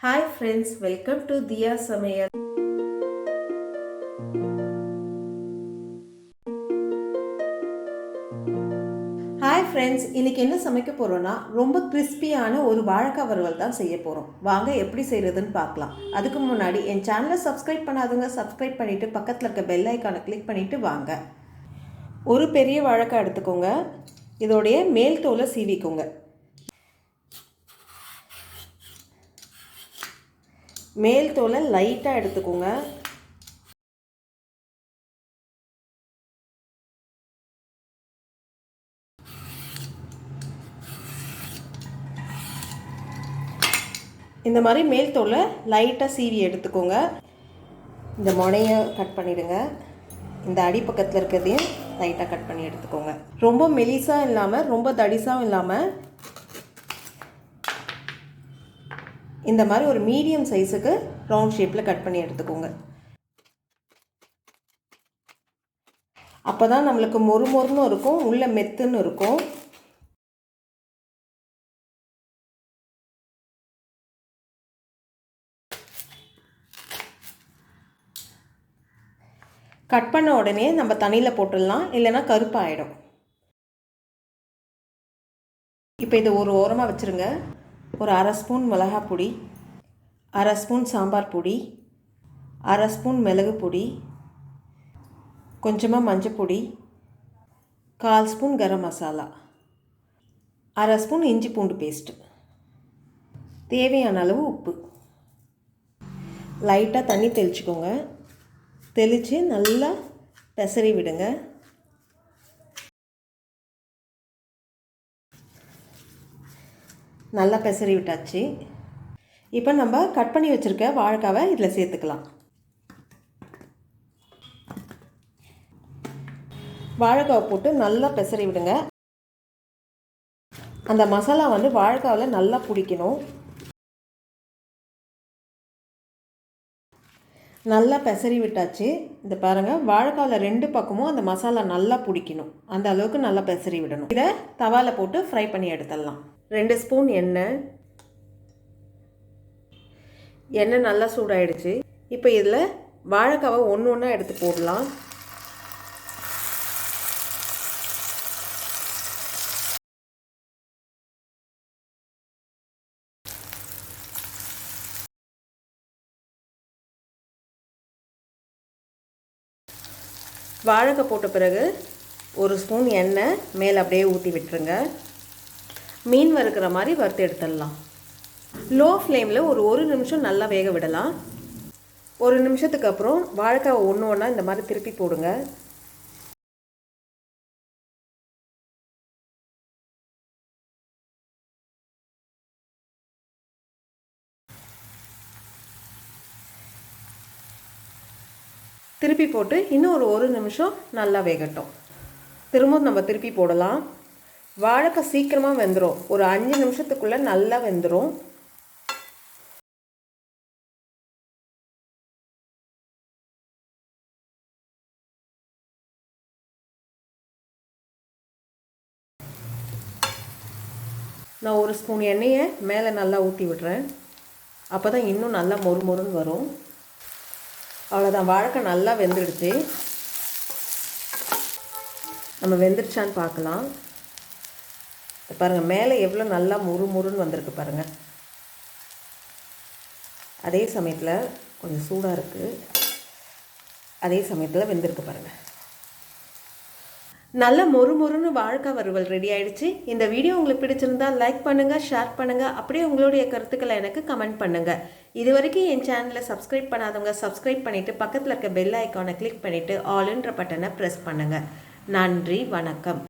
Hi friends, welcome to Diya Samayal. Hi friends, இன்னைக்கு என்ன சமைக்க போறோம்னா ரொம்ப கிறிஸ்பியான ஒரு வாழைக்காய் வறுவல் தான் செய்ய போறோம். வாங்க எப்படி செய்யறதுன்னு பார்க்கலாம். அதுக்கு முன்னாடி என் சேனலை சப்ஸ்கிரைப் பண்ணாதவங்க சப்ஸ்கிரைப் பண்ணிட்டு பக்கத்துல இருக்க பெல் ஐகானை கிளிக் பண்ணிட்டு வாங்க. ஒரு பெரிய வாழைக்காய் எடுத்துக்கோங்க. இதோடைய மேல் தோலை சீவிக்கோங்க. மேல் தோலை லைட்டாக எடுத்துக்கோங்க. இந்த மாதிரி மேல் தோலை லைட்டாக சீவி எடுத்துக்கோங்க. இந்த முனையை கட் பண்ணிடுங்க. இந்த அடிப்பக்கத்தில் இருக்கிறதையும் லைட்டாக கட் பண்ணி எடுத்துக்கோங்க. ரொம்ப மெலிசாக இல்லாமல் ரொம்ப தடிசாகவும் இல்லாமல் இந்த மாதிரி ஒரு மீடியம் சைஸுக்கு ரவுண்ட் ஷேப்பில் கட் பண்ணி எடுத்துக்கோங்க. அப்போ தான் நம்மளுக்கு மொறுமொறுன்னு இருக்கும், உள்ள மெத்துன்னு இருக்கும். கட் பண்ண உடனே நம்ம தண்ணியில் போட்டுடலாம், இல்லைன்னா கருப்பாயிடும். இப்போ இதை ஒரு ஓரமாக வச்சுருங்க. ஒரு அரை ஸ்பூன் மிளகாய் பொடி, அரை ஸ்பூன் சாம்பார் பொடி, அரை ஸ்பூன் மிளகு பொடி, கொஞ்சமாக மஞ்சள் பொடி, 1/4 ஸ்பூன் கரம் மசாலா, அரை ஸ்பூன் இஞ்சி பூண்டு பேஸ்ட்டு, தேவையான அளவு உப்பு. லைட்டாக தண்ணி தெளிச்சுக்கோங்க. தெளித்து நல்லா பெசரி விடுங்க. நல்லா பெசரி விட்டாச்சு. இப்போ நம்ம கட் பண்ணி வச்சுருக்க வாழைக்காவை இதில் சேர்த்துக்கலாம். வாழைக்காவை போட்டு நல்லா பெசரி விடுங்க. அந்த மசாலா வாழைக்காவில் நல்லா பிடிக்கணும். நல்லா பெசரி விட்டாச்சு. இந்த பாருங்கள், வாழைக்காவில் 2 பக்கமும் அந்த மசாலா நல்லா பிடிக்கணும். அந்த அளவுக்கு நல்லா பெசரி விடணும். இதை தவாவில் போட்டு ஃப்ரை பண்ணி எடுத்துடலாம். 2 ஸ்பூன் எண்ணெய் நல்லா சூடாயிடுச்சு. இப்போ இதில் வாழைக்காவை ஒன்று ஒன்றா எடுத்து போடலாம். வாழைக்காய் போட்ட பிறகு 1 ஸ்பூன் எண்ணெய் மேலே அப்படியே ஊற்றி விட்டுருங்க. மீன் வறுக்கிற மாதிரி வறுத்து எடுத்துடலாம். லோ ஃப்ளேமில் ஒரு நிமிஷம் நல்லா வேக விடலாம். 1 நிமிஷத்துக்கு அப்புறம் வாழைக்காவை ஒன்று ஒன்றா இந்த மாதிரி திருப்பி போடுங்க. திருப்பி போட்டு இன்னும் ஒரு நிமிஷம் நல்லா வேகட்டும். திரும்பவும் நம்ம திருப்பி போடலாம். வாழைக்காய் சீக்கிரமாக வெந்துடும். ஒரு 5 நிமிஷத்துக்குள்ளே நல்லா வெந்துடும். நான் 1 ஸ்பூன் எண்ணெயை மேலே நல்லா ஊற்றி விடுறேன். அப்போ தான் இன்னும் நல்லா மொறுமொறுன்னு வரும். அவ்வளோதான், வாழைக்காய் நல்லா வெந்துடுச்சு. நம்ம வெந்துடுச்சான்னு பார்க்கலாம். பாருங்கள், மேலே எவ்வளோ நல்லா முறுமுறுன்னு வந்திருக்கு பாருங்கள். அதே சமயத்தில் கொஞ்சம் சூடாக இருக்குது. அதே சமயத்தில் வெந்திருக்கு பாருங்கள். நல்ல மொறுமொறுன்னு வாழைக்காய் வறுவல் ரெடி ஆகிடுச்சு. இந்த வீடியோ உங்களுக்கு பிடிச்சிருந்தால் லைக் பண்ணுங்கள், ஷேர் பண்ணுங்கள். அப்படியே உங்களுடைய கருத்துக்களை எனக்கு கமெண்ட் பண்ணுங்கள். இது வரைக்கும் என் சேனலை சப்ஸ்கிரைப் பண்ணாதவங்க சப்ஸ்கிரைப் பண்ணிவிட்டு பக்கத்தில் இருக்க பெல் ஐக்கானை கிளிக் பண்ணிவிட்டு ஆல்ன்ற பட்டனை ப்ரெஸ் பண்ணுங்கள். நன்றி, வணக்கம்.